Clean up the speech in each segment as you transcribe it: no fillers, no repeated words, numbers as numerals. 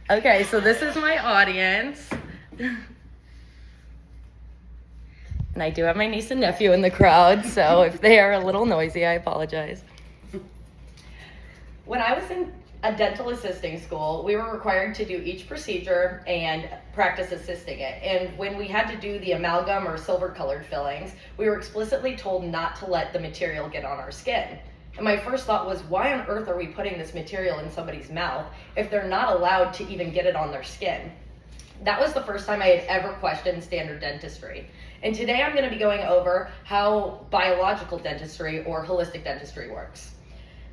Okay, so this is my audience. And I do have my niece and nephew in the crowd, so if they are a little noisy, I apologize. When I was in a dental assisting school, we were required to do each procedure and practice assisting it. And when we had to do the amalgam or silver colored fillings, we were explicitly told not to let the material get on our skin. And my first thought was, why on earth are we putting this material in somebody's mouth if they're not allowed to even get it on their skin? That was the first time I had ever questioned standard dentistry. And today I'm going to be going over how biological dentistry or holistic dentistry works.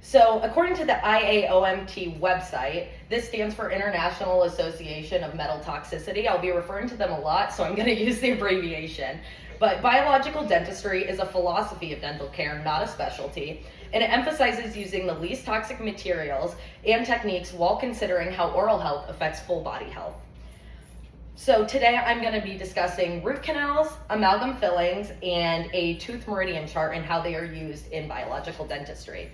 So according to the IAOMT website, this stands for International Association of Metal Toxicity. I'll be referring to them a lot, so I'm going to use the abbreviation. But biological dentistry is a philosophy of dental care, not a specialty, and it emphasizes using the least toxic materials and techniques while considering how oral health affects full body health. So today I'm going to be discussing root canals, amalgam fillings, and a tooth meridian chart and how they are used in biological dentistry.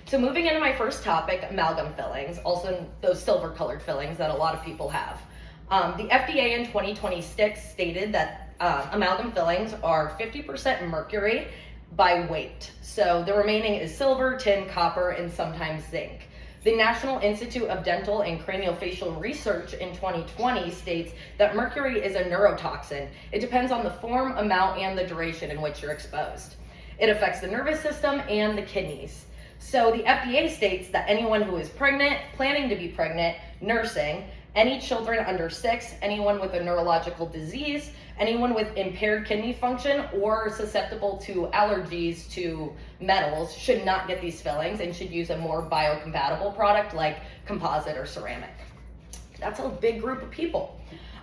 So moving into my first topic, amalgam fillings, also those silver colored fillings that a lot of people have. The FDA in 2026 stated that amalgam fillings are 50% mercury by weight. So the remaining is silver, tin, copper, and sometimes zinc. The National Institute of Dental and Craniofacial Research in 2020 states that mercury is a neurotoxin. It depends on the form, amount, and the duration in which you're exposed. It affects the nervous system and the kidneys. So the FDA states that anyone who is pregnant, planning to be pregnant, nursing, any children under 6, anyone with a neurological disease, anyone with impaired kidney function or susceptible to allergies to metals should not get these fillings and should use a more biocompatible product like composite or ceramic. That's a big group of people.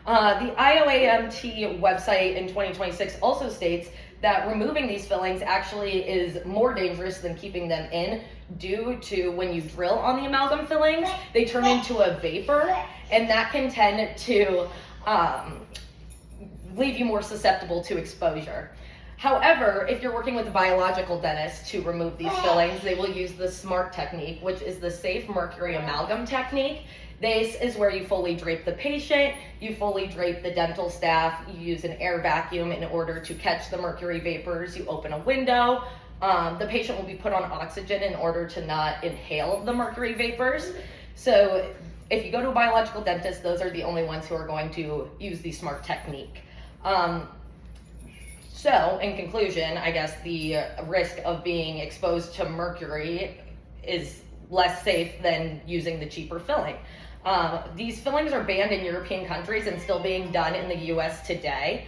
The IOAMT website in 2026 also states that removing these fillings actually is more dangerous than keeping them in due to when you drill on the amalgam fillings, they turn into a vapor, and that can tend to leave you more susceptible to exposure. However, if you're working with a biological dentist to remove these fillings, they will use the SMART technique, which is the safe mercury amalgam technique. This is where you fully drape the patient, you fully drape the dental staff, you use an air vacuum in order to catch the mercury vapors, you open a window, the patient will be put on oxygen in order to not inhale the mercury vapors. So if you go to a biological dentist, those are the only ones who are going to use the SMART technique. So in conclusion, I guess the risk of being exposed to mercury is less safe than using the cheaper filling. These fillings are banned in European countries and still being done in the US today.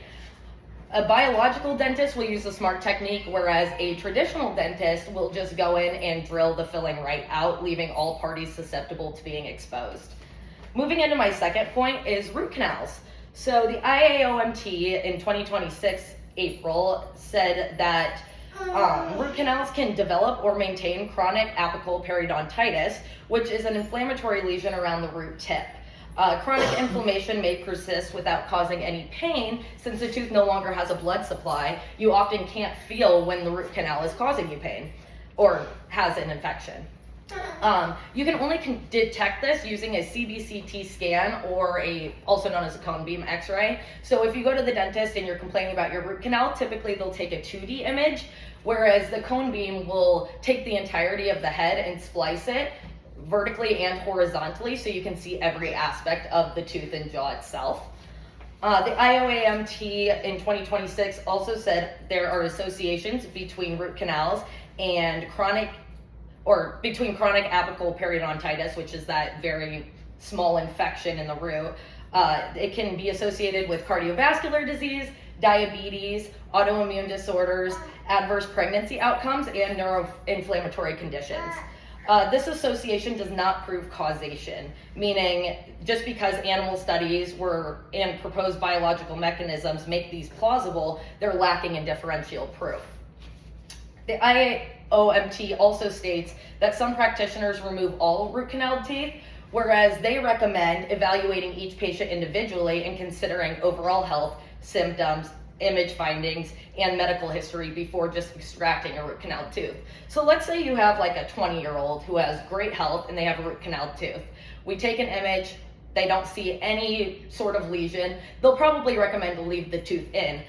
A biological dentist will use the SMART technique, whereas a traditional dentist will just go in and drill the filling right out, leaving all parties susceptible to being exposed. Moving into my second point is root canals. So the IAOMT in 2026 April said that root canals can develop or maintain chronic apical periodontitis, which is an inflammatory lesion around the root tip. Chronic inflammation may persist without causing any pain. Since the tooth no longer has a blood supply, you often can't feel when the root canal is causing you pain or has an infection. You can only detect this using a CBCT scan or also known as a cone beam x-ray. So if you go to the dentist and you're complaining about your root canal, typically they'll take a 2D image, whereas the cone beam will take the entirety of the head and splice it vertically and horizontally so you can see every aspect of the tooth and jaw itself. The IOAMT in 2026 also said there are associations between root canals and between chronic apical periodontitis, which is that very small infection in the root. It can be associated with cardiovascular disease, diabetes, autoimmune disorders, adverse pregnancy outcomes, and neuroinflammatory conditions. This association does not prove causation, meaning just because animal studies and proposed biological mechanisms make these plausible, they're lacking in differential proof. The IOMT also states that some practitioners remove all root canal teeth, whereas they recommend evaluating each patient individually and considering overall health, symptoms, image findings, and medical history before just extracting a root canal tooth. So let's say you have like a 20-year-old who has great health and they have a root canal tooth. We take an image, they don't see any sort of lesion, they'll probably recommend to leave the tooth in.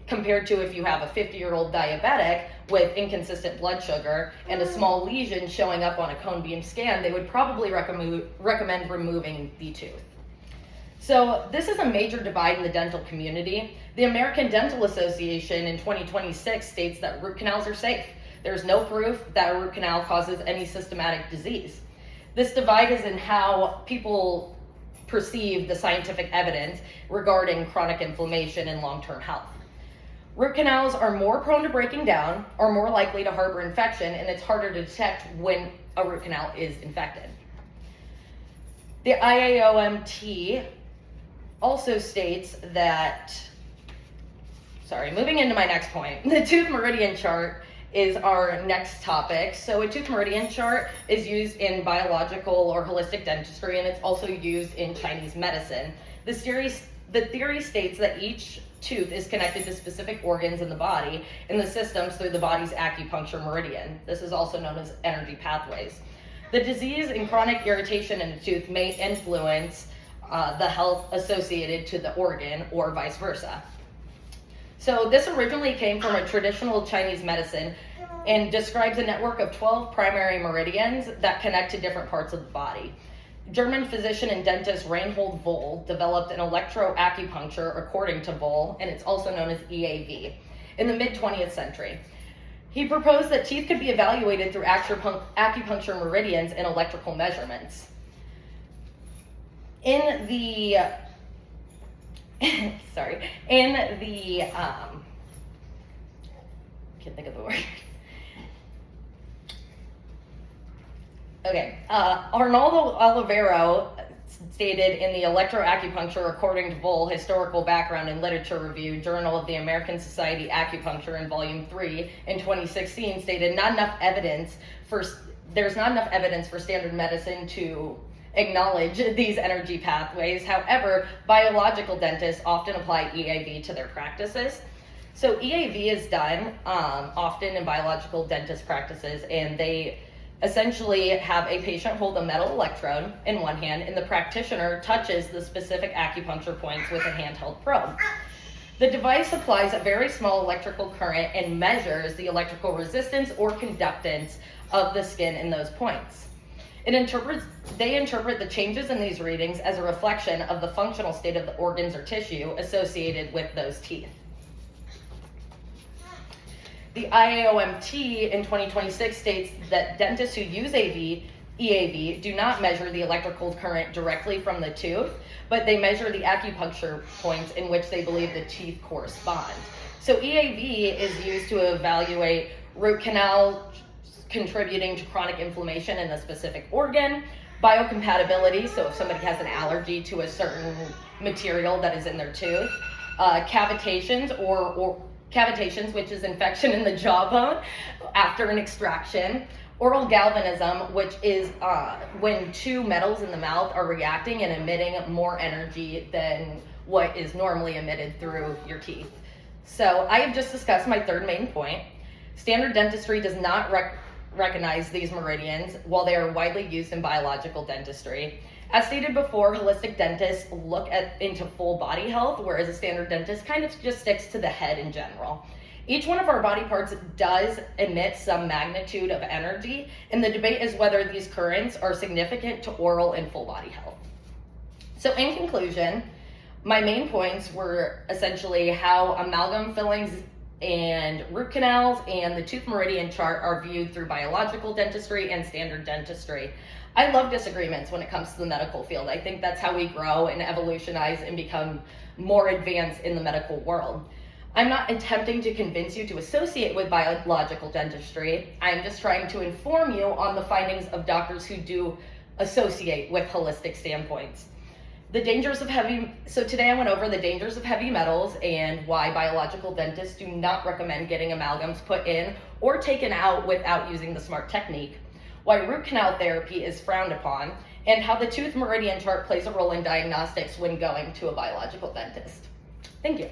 Compared to if you have a 50-year-old diabetic with inconsistent blood sugar and a small lesion showing up on a cone beam scan, they would probably recommend removing the tooth. So this is a major divide in the dental community. The American Dental Association in 2026 states that root canals are safe. There's no proof that a root canal causes any systematic disease. This divide is in how people perceive the scientific evidence regarding chronic inflammation and long-term health. Root canals are more prone to breaking down, are more likely to harbor infection, and it's harder to detect when a root canal is infected. The IAOMT also states that, moving into my next point, the tooth meridian chart is our next topic. So a tooth meridian chart is used in biological or holistic dentistry, and it's also used in Chinese medicine. The theory states that each tooth is connected to specific organs in the body and the systems through the body's acupuncture meridian. This is also known as energy pathways. The disease and chronic irritation in a tooth may influence the health associated to the organ or vice versa. So this originally came from a traditional Chinese medicine and describes a network of 12 primary meridians that connect to different parts of the body. German physician and dentist Reinhold Wohl developed an electroacupuncture according to Wohl, and it's also known as EAV, in the mid-20th century. He proposed that teeth could be evaluated through acupuncture meridians and electrical measurements. In the can't think of the word. Okay, Arnaldo Oliveira stated in the Electroacupuncture According to Wohl Historical Background and Literature Review, Journal of the American Society Acupuncture in Volume 3 in 2016, stated there's not enough evidence for standard medicine to acknowledge these energy pathways. However, biological dentists often apply EAV to their practices. So EAV is done often in biological dentist practices, and they essentially have a patient hold a metal electrode in one hand, and the practitioner touches the specific acupuncture points with a handheld probe. The device applies a very small electrical current and measures the electrical resistance or conductance of the skin in those points. They interpret the changes in these readings as a reflection of the functional state of the organs or tissue associated with those teeth. The IAOMT in 2026 states that dentists who use EAV do not measure the electrical current directly from the tooth, but they measure the acupuncture points in which they believe the teeth correspond. So EAV is used to evaluate root canal contributing to chronic inflammation in a specific organ, biocompatibility, so if somebody has an allergy to a certain material that is in their tooth, cavitations or cavitations, which is infection in the jawbone after an extraction, oral galvanism, which is when two metals in the mouth are reacting and emitting more energy than what is normally emitted through your teeth. So I have just discussed my third main point. Standard dentistry does not recognize these meridians while they are widely used in biological dentistry. As stated before, holistic dentists look into full body health, whereas a standard dentist kind of just sticks to the head in general. Each one of our body parts does emit some magnitude of energy, and the debate is whether these currents are significant to oral and full body health. So in conclusion, my main points were essentially how amalgam fillings and root canals and the tooth meridian chart are viewed through biological dentistry and standard dentistry. I love disagreements when it comes to the medical field. I think that's how we grow and evolutionize and become more advanced in the medical world. I'm not attempting to convince you to associate with biological dentistry. I'm just trying to inform you on the findings of doctors who do associate with holistic standpoints. So today I went over the dangers of heavy metals and why biological dentists do not recommend getting amalgams put in or taken out without using the SMART technique, why root canal therapy is frowned upon, and how the tooth meridian chart plays a role in diagnostics when going to a biological dentist. Thank you.